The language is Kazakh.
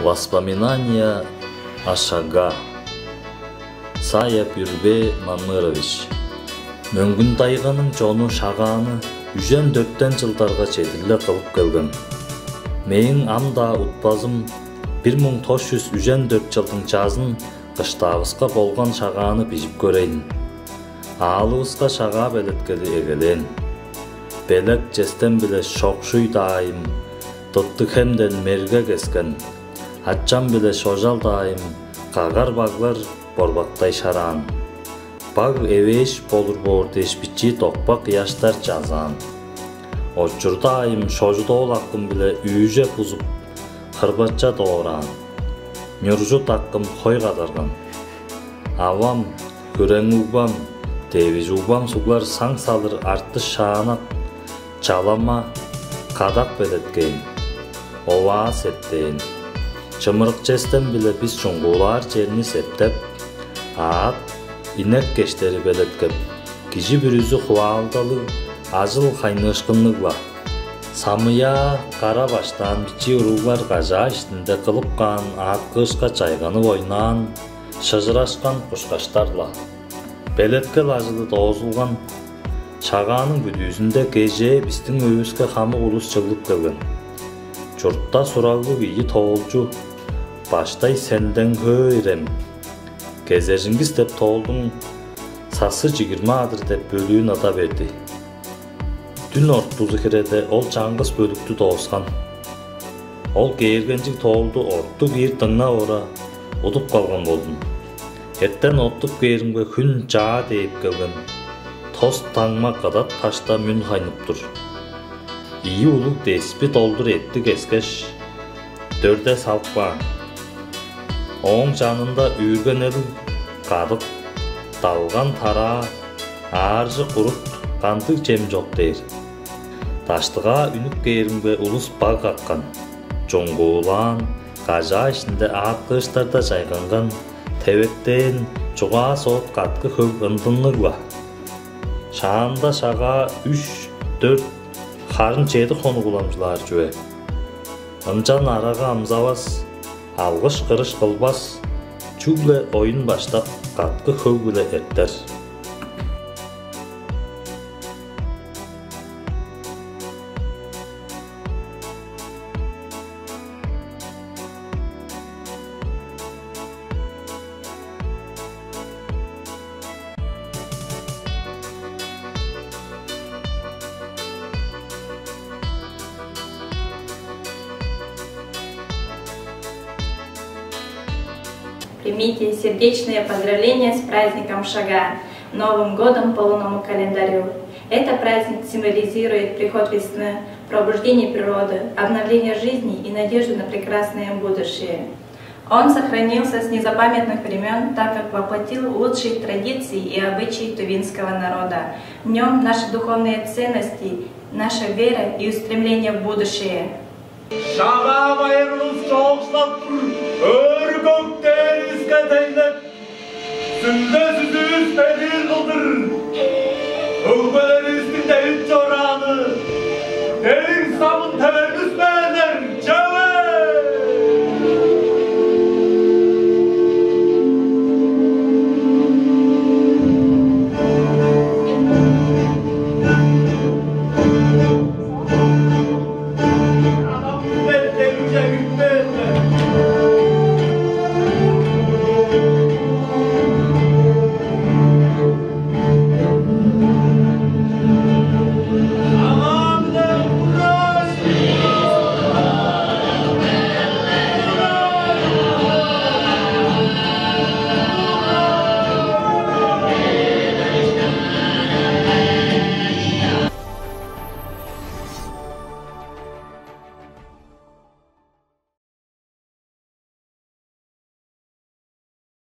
Воспоминания о шага. Саяп Юрбе Мамырович. Мөңгүн тайганын жону шагааны үжен 4 жылдарга чейин кылып келген. Менин амда утпазым 1900 үжен 4 жылдын жазын кыштабызга болгон шагааны бижип көрейин. Аалыбызга шага белеткели эгелен. Белек жестен биле шокшуй дайым, тыттык хемден мерге кескен. Атчам биле шожал дайым, кагар баглар борбактай шаран. Баг эвеш болур боор дешпичи токпак яштар жазан. Очурда айым шожудоол аккым биле үйүже пузуп, кырбачча дооран. Нюржут аккым хой кадарган. Авам, күрең убам, тебиз убам суглар саң салыр арты шаанак, чалама, кадак белеткейин. Ова септейин. Чымырык жестен биле биз чуңгулар жерини септеп, аат, инек кештери белеткеп, кижи бүрүзү кубаалдалы, ажыл кайнышкынныгла. Самыя кара баштан бичи уруулар кажа иштинде кылып кан, аат кышка чайганып ойнан, шыжырашкан кушкачтарла. Белеткел ажылы тоозулган, шагаанын бүдүүсүндө кеже биздин өбүскө хамык улус чыгылып келген. Журтта суралуу ийи тоолжу, баштай сенден көйрем. Кезериңиз деп тоолдун сасы 20 адыр деп бөлүүн ата берди. Түн ортузу киреде ол чаңгыз бөлүктү тоосган. Ол кээргенжик тоолду отту кийир тыңна ора утуп калган болдум. Эртен оттуп кээримге күн жаа дейип келген. Тоз таңма кадат ташта мүн кайнып тур. İyi uluk deспи толдур etти кескеш, дөрде салпа. Оң жанында үйрген элу кадык, далган тара, аржы курут, кантык жем жок дейр. Таштыга үнүк кээримге улус баг аккан, жоңгуулан, кажа ишинде аат кыштарда жайганган, тебеттен чуга соот каткы хөг ындынныгла. Шаанда шага 3-4 Харын чейді қоны құламжылар жүе. Ымжан араға амзавас, алғыш қырыш қылбас, чүгле ойын баштап, қатқы көгле еттер. Примите сердечные поздравления с праздником Шага, Новым годом по лунному календарю. Этот праздник символизирует приход весны, пробуждение природы, обновление жизни и надежду на прекрасное будущее. Он сохранился с незапамятных времен, так как воплотил лучшие традиции и обычаи тувинского народа. В нем наши духовные ценности, наша вера и устремление в будущее. Шаға байырымыз жоғышлап тұр, өр көктерізге тәйлеп, сүнде сүзіз бәдір қылдыр, өкбелер үстінде үт жораны,